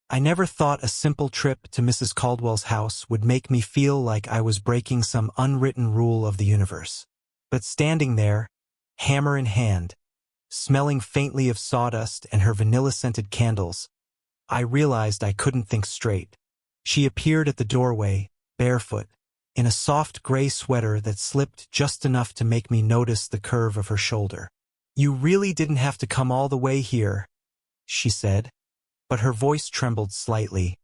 I never thought a simple trip to Mrs. Caldwell's house would make me feel like I was breaking some unwritten rule of the universe. But standing there, hammer in hand, smelling faintly of sawdust and her vanilla-scented candles, I realized I couldn't think straight. She appeared at the doorway, barefoot, in a soft gray sweater that slipped just enough to make me notice the curve of her shoulder. "You really didn't have to come all the way here," she said, but her voice trembled slightly,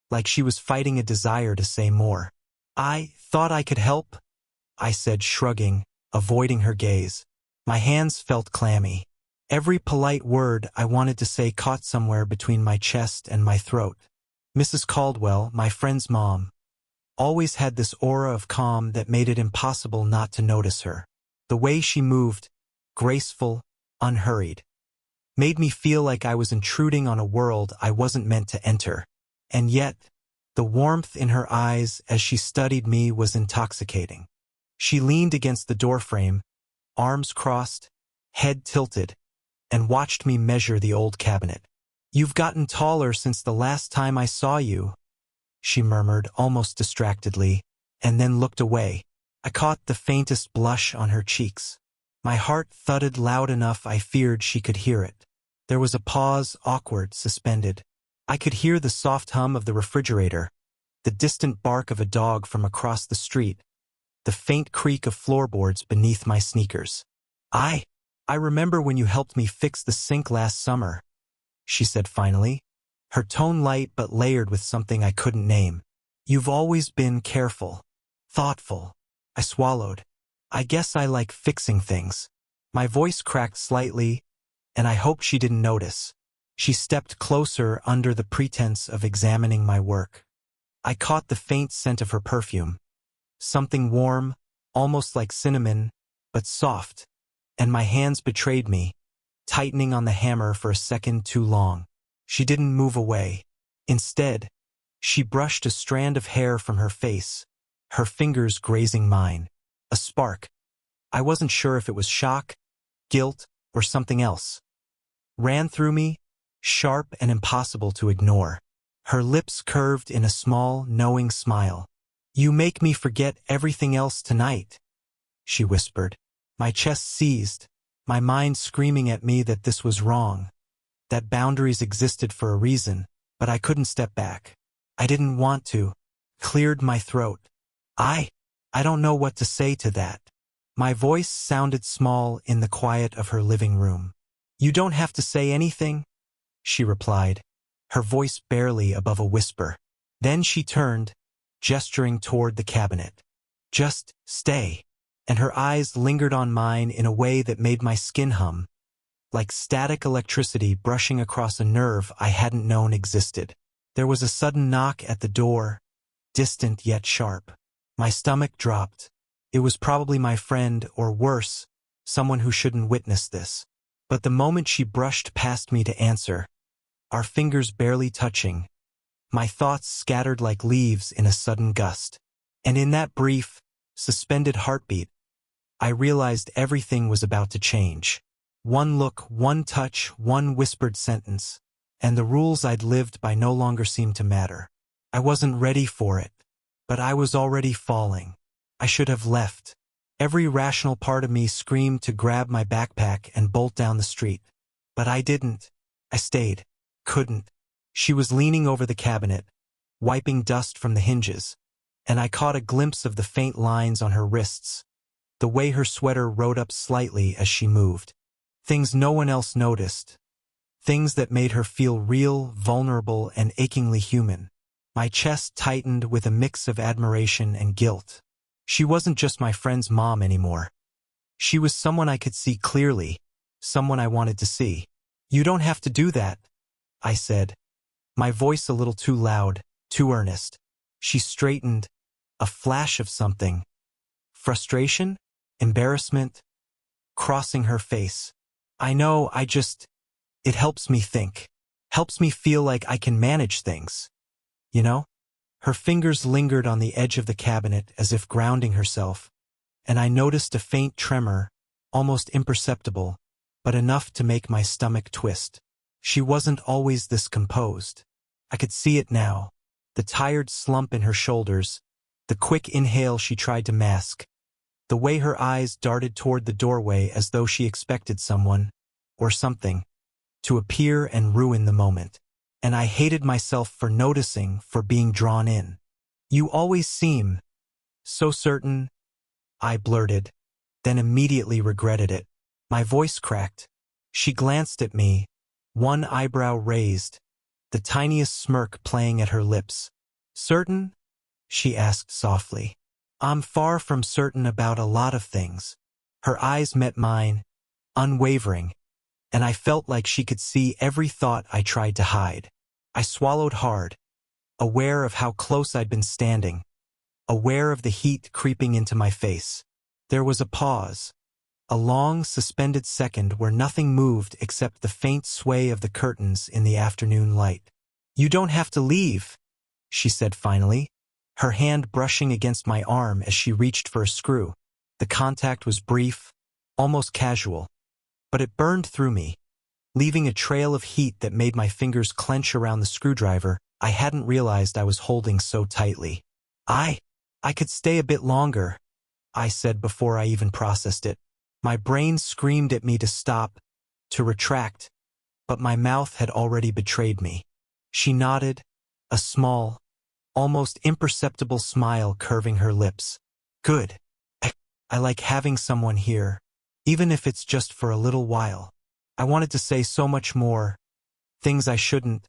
like she was fighting a desire to say more. "I thought I could help," I said, shrugging, avoiding her gaze. My hands felt clammy. Every polite word I wanted to say caught somewhere between my chest and my throat. Mrs. Caldwell, my friend's mom, always had this aura of calm that made it impossible not to notice her. The way she moved, graceful, unhurried, made me feel like I was intruding on a world I wasn't meant to enter. And yet, the warmth in her eyes as she studied me was intoxicating. She leaned against the doorframe, arms crossed, head tilted, and watched me measure the old cabinet. "You've gotten taller since the last time I saw you," she murmured almost distractedly, and then looked away. I caught the faintest blush on her cheeks. My heart thudded loud enough I feared she could hear it. There was a pause, awkward, suspended. I could hear the soft hum of the refrigerator, the distant bark of a dog from across the street, the faint creak of floorboards beneath my sneakers. I remember when you helped me fix the sink last summer," she said finally, her tone light but layered with something I couldn't name. "You've always been careful, thoughtful." I swallowed. "I guess I like fixing things." My voice cracked slightly, and I hoped she didn't notice. She stepped closer under the pretense of examining my work. I caught the faint scent of her perfume. Something warm, almost like cinnamon, but soft, and my hands betrayed me, tightening on the hammer for a second too long. She didn't move away. Instead, she brushed a strand of hair from her face, her fingers grazing mine. A spark. I wasn't sure if it was shock, guilt, or something else. Ran through me, sharp and impossible to ignore. Her lips curved in a small, knowing smile. "You make me forget everything else tonight," she whispered. My chest seized, my mind screaming at me that this was wrong, that boundaries existed for a reason, but I couldn't step back. I didn't want to. Cleared my throat. I don't know what to say to that." My voice sounded small in the quiet of her living room. "You don't have to say anything," she replied, her voice barely above a whisper. Then she turned, gesturing toward the cabinet. "Just stay." And her eyes lingered on mine in a way that made my skin hum, like static electricity brushing across a nerve I hadn't known existed. There was a sudden knock at the door, distant yet sharp. My stomach dropped. It was probably my friend, or worse, someone who shouldn't witness this. But the moment she brushed past me to answer, our fingers barely touching, my thoughts scattered like leaves in a sudden gust. And in that brief, suspended heartbeat, I realized everything was about to change. One look, one touch, one whispered sentence, and the rules I'd lived by no longer seemed to matter. I wasn't ready for it, but I was already falling. I should have left. Every rational part of me screamed to grab my backpack and bolt down the street. But I didn't. I stayed. Couldn't. She was leaning over the cabinet, wiping dust from the hinges, and I caught a glimpse of the faint lines on her wrists, the way her sweater rode up slightly as she moved. Things no one else noticed. Things that made her feel real, vulnerable, and achingly human. My chest tightened with a mix of admiration and guilt. She wasn't just my friend's mom anymore. She was someone I could see clearly, someone I wanted to see. "You don't have to do that," I said, my voice a little too loud, too earnest. She straightened, a flash of something. Frustration? Embarrassment? Crossing her face. "I know, it helps me think. Helps me feel like I can manage things. You know?" Her fingers lingered on the edge of the cabinet as if grounding herself, and I noticed a faint tremor, almost imperceptible, but enough to make my stomach twist. She wasn't always this composed. I could see it now. The tired slump in her shoulders, the quick inhale she tried to mask, the way her eyes darted toward the doorway as though she expected someone, or something, to appear and ruin the moment. And I hated myself for noticing, for being drawn in. "You always seem so certain," I blurted, then immediately regretted it. My voice cracked. She glanced at me, one eyebrow raised, the tiniest smirk playing at her lips. "Certain?" she asked softly. "I'm far from certain about a lot of things." Her eyes met mine, unwavering, and I felt like she could see every thought I tried to hide. I swallowed hard, aware of how close I'd been standing, aware of the heat creeping into my face. There was a pause, a long, suspended second where nothing moved except the faint sway of the curtains in the afternoon light. "You don't have to leave," she said finally, her hand brushing against my arm as she reached for a screw. The contact was brief, almost casual, but it burned through me, leaving a trail of heat that made my fingers clench around the screwdriver I hadn't realized I was holding so tightly. I could stay a bit longer," I said before I even processed it. My brain screamed at me to stop, to retract, but my mouth had already betrayed me. She nodded, a small, almost imperceptible smile curving her lips. "Good. I like having someone here, even if it's just for a little while." I wanted to say so much more, things I shouldn't,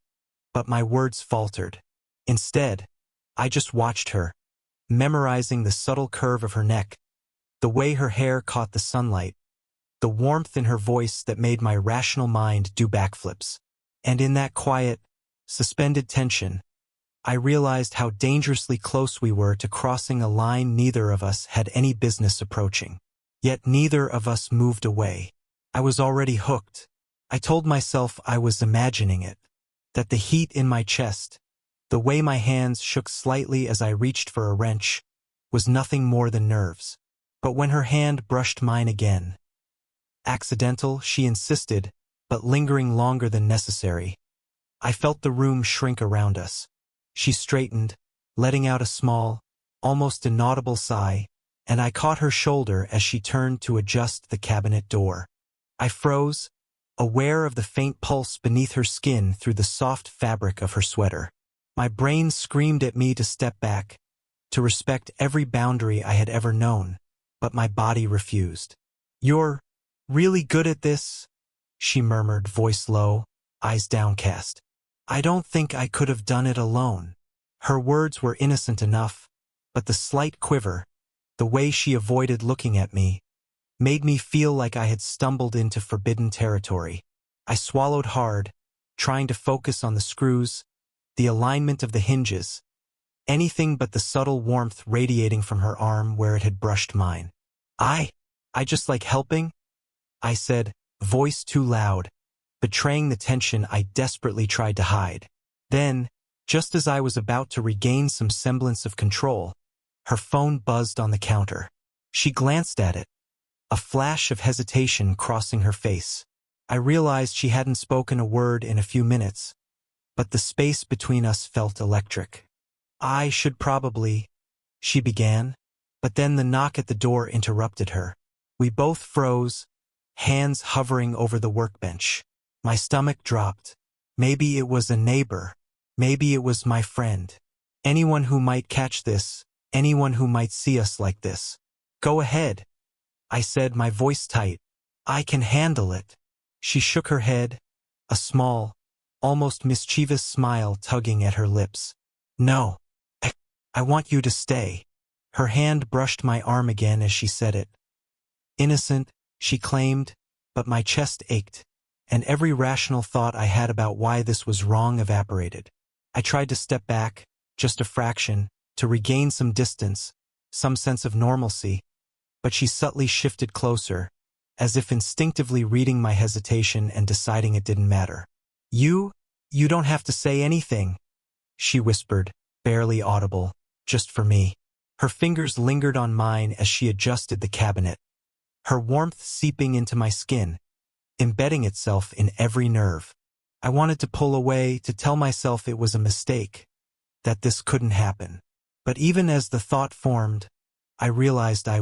but my words faltered. Instead, I just watched her, memorizing the subtle curve of her neck, the way her hair caught the sunlight, the warmth in her voice that made my rational mind do backflips. And in that quiet, suspended tension, I realized how dangerously close we were to crossing a line neither of us had any business approaching. Yet neither of us moved away. I was already hooked. I told myself I was imagining it, that the heat in my chest, the way my hands shook slightly as I reached for a wrench, was nothing more than nerves. But when her hand brushed mine again, accidental, she insisted, but lingering longer than necessary, I felt the room shrink around us. She straightened, letting out a small, almost inaudible sigh, and I caught her shoulder as she turned to adjust the cabinet door. I froze, aware of the faint pulse beneath her skin through the soft fabric of her sweater. My brain screamed at me to step back, to respect every boundary I had ever known, but my body refused. "You're really good at this," she murmured, voice low, eyes downcast. "I don't think I could have done it alone." Her words were innocent enough, but the slight quiver, the way she avoided looking at me, made me feel like I had stumbled into forbidden territory. I swallowed hard, trying to focus on the screws, the alignment of the hinges, anything but the subtle warmth radiating from her arm where it had brushed mine. I just like helping," I said, voice too loud, betraying the tension I desperately tried to hide. Then, just as I was about to regain some semblance of control, her phone buzzed on the counter. She glanced at it, a flash of hesitation crossing her face. I realized she hadn't spoken a word in a few minutes, but the space between us felt electric. "I should probably," she began, but then the knock at the door interrupted her. We both froze, hands hovering over the workbench. My stomach dropped. Maybe it was a neighbor. Maybe it was my friend. Anyone who might catch this, anyone who might see us like this. "Go ahead," I said, my voice tight. "I can handle it." She shook her head, a small, almost mischievous smile tugging at her lips. "No. I want you to stay." Her hand brushed my arm again as she said it. Innocent, she claimed, but my chest ached, and every rational thought I had about why this was wrong evaporated. I tried to step back, just a fraction, to regain some distance, some sense of normalcy, but she subtly shifted closer, as if instinctively reading my hesitation and deciding it didn't matter. You don't have to say anything," she whispered, barely audible, just for me. Her fingers lingered on mine as she adjusted the cabinet, her warmth seeping into my skin, embedding itself in every nerve. I wanted to pull away, to tell myself it was a mistake, that this couldn't happen. But even as the thought formed, I realized I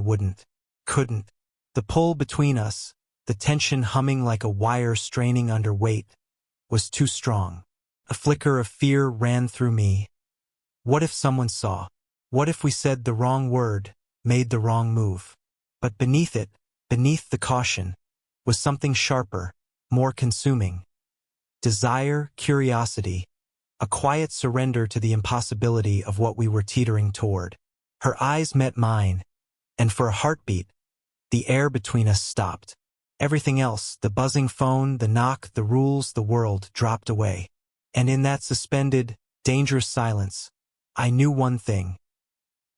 couldn't. The pull between us, the tension humming like a wire straining under weight, was too strong. A flicker of fear ran through me. What if someone saw? What if we said the wrong word, made the wrong move? But beneath it, beneath the caution, was something sharper, more consuming. Desire, curiosity, a quiet surrender to the impossibility of what we were teetering toward. Her eyes met mine, and for a heartbeat, the air between us stopped. Everything else, the buzzing phone, the knock, the rules, the world, dropped away. And in that suspended, dangerous silence, I knew one thing.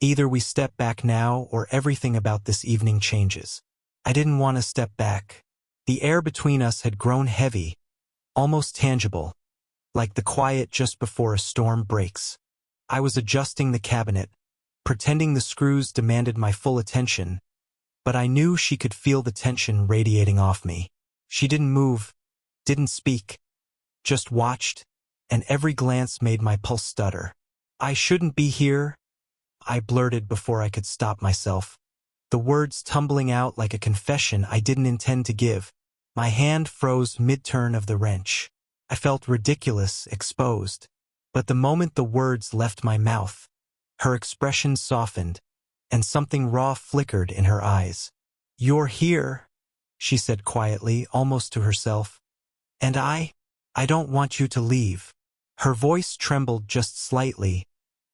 Either we step back now or everything about this evening changes. I didn't want to step back. The air between us had grown heavy, almost tangible, like the quiet just before a storm breaks. I was adjusting the cabinet, pretending the screws demanded my full attention, but I knew she could feel the tension radiating off me. She didn't move, didn't speak, just watched, and every glance made my pulse stutter. I shouldn't be here, I blurted before I could stop myself, the words tumbling out like a confession I didn't intend to give. My hand froze mid-turn of the wrench. I felt ridiculous, exposed. But the moment the words left my mouth, her expression softened, and something raw flickered in her eyes. "You're here," she said quietly, almost to herself. "And I don't want you to leave." Her voice trembled just slightly,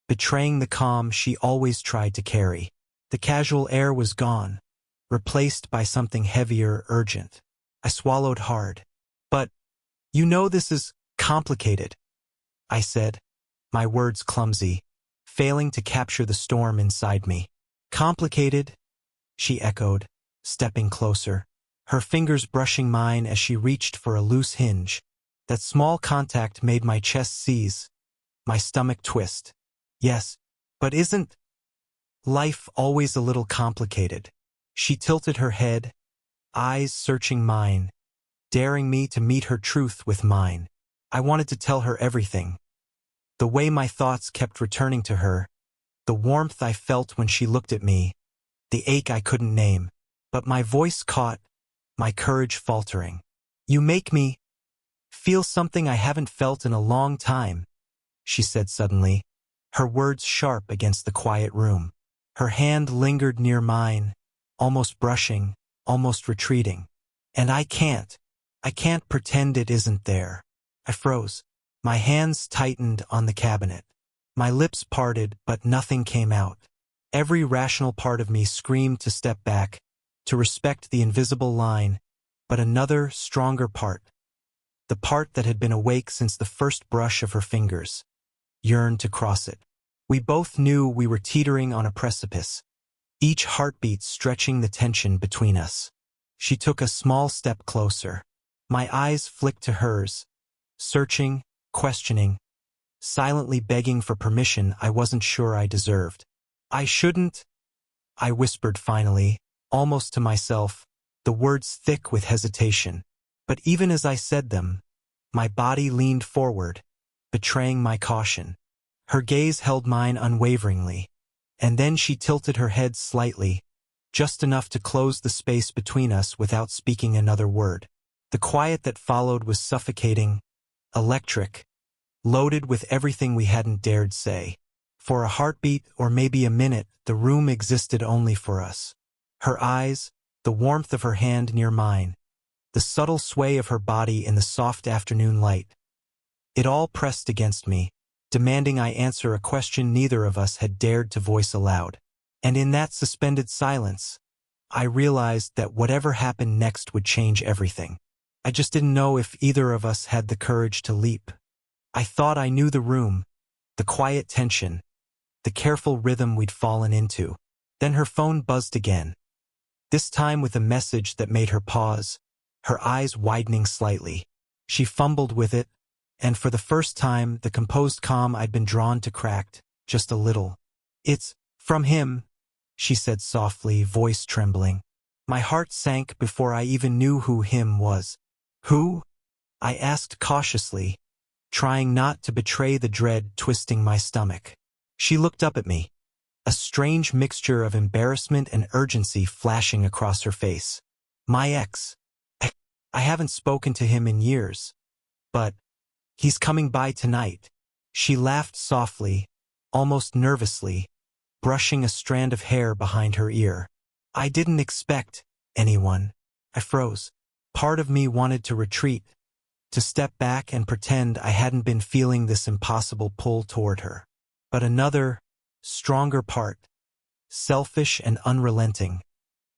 betraying the calm she always tried to carry. The casual air was gone, replaced by something heavier, urgent. I swallowed hard. "But, you know this is complicated," I said, my words clumsy, failing to capture the storm inside me. "Complicated?" she echoed, stepping closer, her fingers brushing mine as she reached for a loose hinge. That small contact made my chest seize, my stomach twist. "Yes, but isn't life always a little complicated?" She tilted her head, eyes searching mine, daring me to meet her truth with mine. I wanted to tell her everything. The way my thoughts kept returning to her, the warmth I felt when she looked at me, the ache I couldn't name. But my voice caught, my courage faltering. "You make me feel something I haven't felt in a long time," she said suddenly, her words sharp against the quiet room. Her hand lingered near mine, almost brushing, almost retreating. "And I can't pretend it isn't there." I froze. My hands tightened on the cabinet. My lips parted, but nothing came out. Every rational part of me screamed to step back, to respect the invisible line, but another, stronger part, the part that had been awake since the first brush of her fingers, yearned to cross it. We both knew we were teetering on a precipice, each heartbeat stretching the tension between us. She took a small step closer. My eyes flicked to hers, searching, questioning, silently begging for permission I wasn't sure I deserved. "I shouldn't," I whispered finally, almost to myself, the words thick with hesitation. But even as I said them, my body leaned forward, betraying my caution. Her gaze held mine unwaveringly, and then she tilted her head slightly, just enough to close the space between us without speaking another word. The quiet that followed was suffocating, electric, loaded with everything we hadn't dared say. For a heartbeat, or maybe a minute, the room existed only for us. Her eyes, the warmth of her hand near mine, the subtle sway of her body in the soft afternoon light. It all pressed against me, demanding I answer a question neither of us had dared to voice aloud. And in that suspended silence, I realized that whatever happened next would change everything. I just didn't know if either of us had the courage to leap. I thought I knew the room, the quiet tension, the careful rhythm we'd fallen into. Then her phone buzzed again, this time with a message that made her pause, her eyes widening slightly. She fumbled with it, and for the first time the composed calm I'd been drawn to cracked, just a little. "It's from him," she said softly, voice trembling. My heart sank before I even knew who him was. "Who?" I asked cautiously, trying not to betray the dread twisting my stomach. She looked up at me, a strange mixture of embarrassment and urgency flashing across her face. My ex. I haven't spoken to him in years. But he's coming by tonight. She laughed softly, almost nervously, brushing a strand of hair behind her ear. I didn't expect anyone. I froze. Part of me wanted to retreat, to step back and pretend I hadn't been feeling this impossible pull toward her. But another, stronger part, selfish and unrelenting,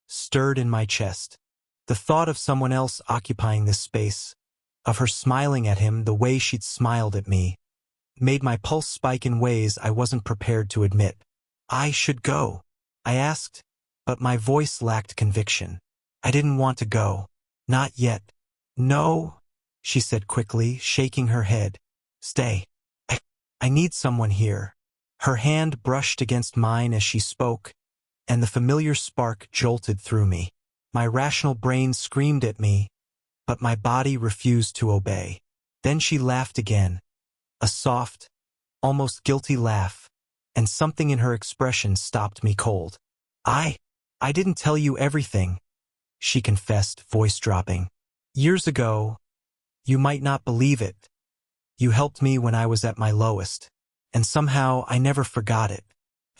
stirred in my chest. The thought of someone else occupying this space, of her smiling at him the way she'd smiled at me, made my pulse spike in ways I wasn't prepared to admit. I should go, I asked, but my voice lacked conviction. I didn't want to go. Not yet. No, she said quickly, shaking her head. Stay. I need someone here. Her hand brushed against mine as she spoke, and the familiar spark jolted through me. My rational brain screamed at me, but my body refused to obey. Then she laughed again, a soft, almost guilty laugh, and something in her expression stopped me cold. I didn't tell you everything, she confessed, voice dropping. Years ago, you might not believe it, you helped me when I was at my lowest, and somehow I never forgot it.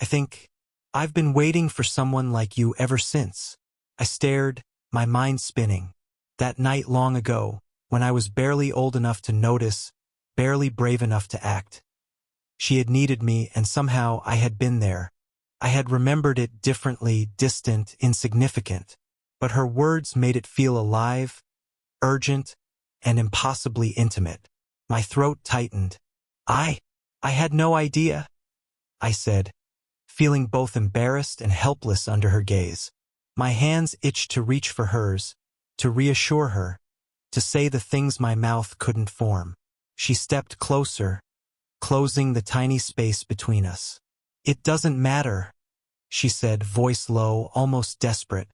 I think I've been waiting for someone like you ever since. I stared, my mind spinning. That night long ago, when I was barely old enough to notice, barely brave enough to act. She had needed me, and somehow I had been there. I had remembered it differently, distant, insignificant. But her words made it feel alive, urgent, and impossibly intimate. My throat tightened. I had no idea, I said, feeling both embarrassed and helpless under her gaze. My hands itched to reach for hers, to reassure her, to say the things my mouth couldn't form. She stepped closer, closing the tiny space between us. It doesn't matter, she said, voice low, almost desperate.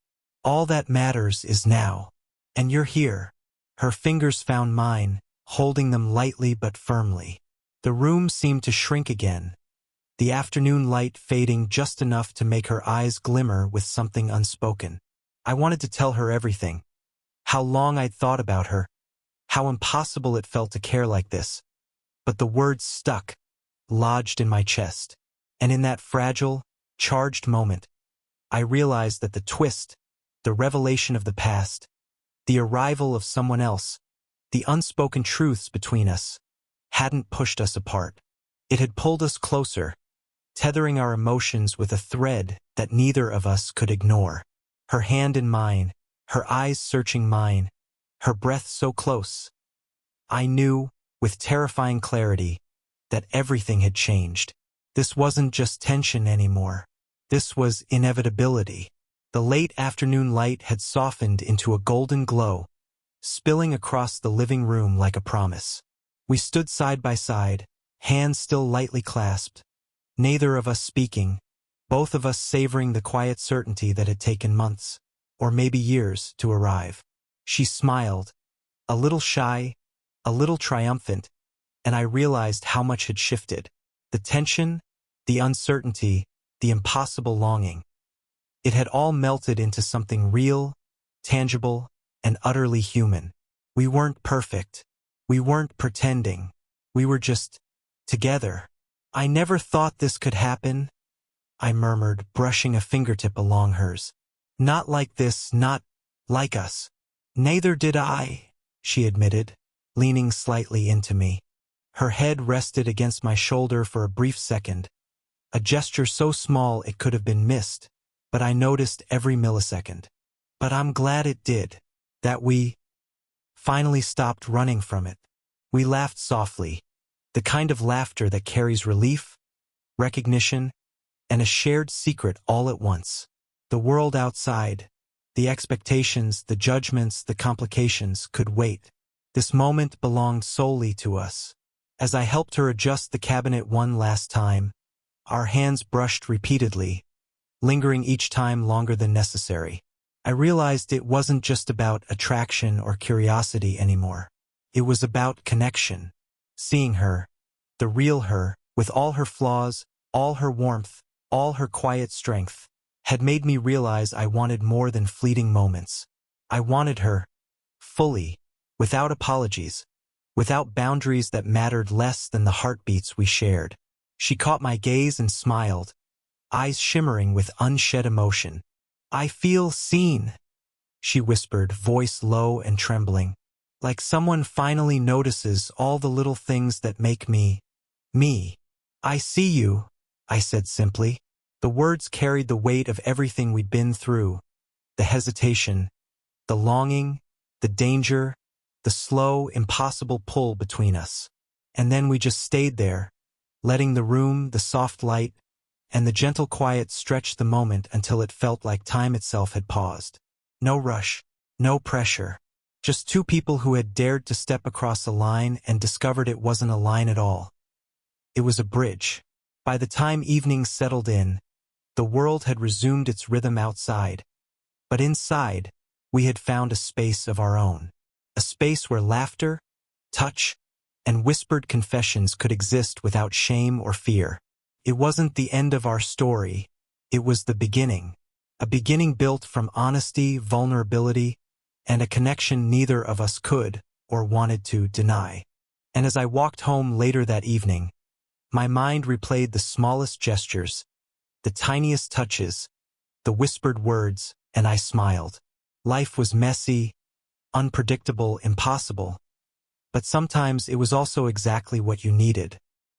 All that matters is now. And you're here. Her fingers found mine, holding them lightly but firmly. The room seemed to shrink again, the afternoon light fading just enough to make her eyes glimmer with something unspoken. I wanted to tell her everything. How long I'd thought about her. How impossible it felt to care like this. But the words stuck, lodged in my chest. And in that fragile, charged moment, I realized that the twist, the revelation of the past, the arrival of someone else, the unspoken truths between us, hadn't pushed us apart. It had pulled us closer, tethering our emotions with a thread that neither of us could ignore. Her hand in mine, her eyes searching mine, her breath so close. I knew, with terrifying clarity, that everything had changed. This wasn't just tension anymore. This was inevitability. The late afternoon light had softened into a golden glow, spilling across the living room like a promise. We stood side by side, hands still lightly clasped, neither of us speaking, both of us savoring the quiet certainty that had taken months, or maybe years, to arrive. She smiled, a little shy, a little triumphant, and I realized how much had shifted. The tension, the uncertainty, the impossible longing. It had all melted into something real, tangible, and utterly human. We weren't perfect. We weren't pretending. We were just together. I never thought this could happen, I murmured, brushing a fingertip along hers. Not like this, not like us. Neither did I, she admitted, leaning slightly into me. Her head rested against my shoulder for a brief second, a gesture so small it could have been missed, but I noticed every millisecond. But I'm glad it did, that we finally stopped running from it. We laughed softly, the kind of laughter that carries relief, recognition, and a shared secret all at once. The world outside, the expectations, the judgments, the complications could wait. This moment belonged solely to us. As I helped her adjust the cabinet one last time, our hands brushed repeatedly, lingering each time longer than necessary. I realized it wasn't just about attraction or curiosity anymore. It was about connection. Seeing her, the real her, with all her flaws, all her warmth, all her quiet strength, had made me realize I wanted more than fleeting moments. I wanted her, fully, without apologies, without boundaries that mattered less than the heartbeats we shared. She caught my gaze and smiled, eyes shimmering with unshed emotion. "I feel seen," she whispered, voice low and trembling, like someone finally notices all the little things that make me, me. "I see you," I said simply. The words carried the weight of everything we'd been through, the hesitation, the longing, the danger, the slow, impossible pull between us. And then we just stayed there, letting the room, the soft light, and the gentle quiet stretch the moment until it felt like time itself had paused. No rush, no pressure. Just two people who had dared to step across a line and discovered it wasn't a line at all. It was a bridge. By the time evening settled in, the world had resumed its rhythm outside. But inside, we had found a space of our own. A space where laughter, touch, and whispered confessions could exist without shame or fear. It wasn't the end of our story. It was the beginning. A beginning built from honesty, vulnerability, and a connection neither of us could or wanted to deny. And as I walked home later that evening, my mind replayed the smallest gestures, the tiniest touches, the whispered words, and I smiled. Life was messy, unpredictable, impossible. But sometimes it was also exactly what you needed.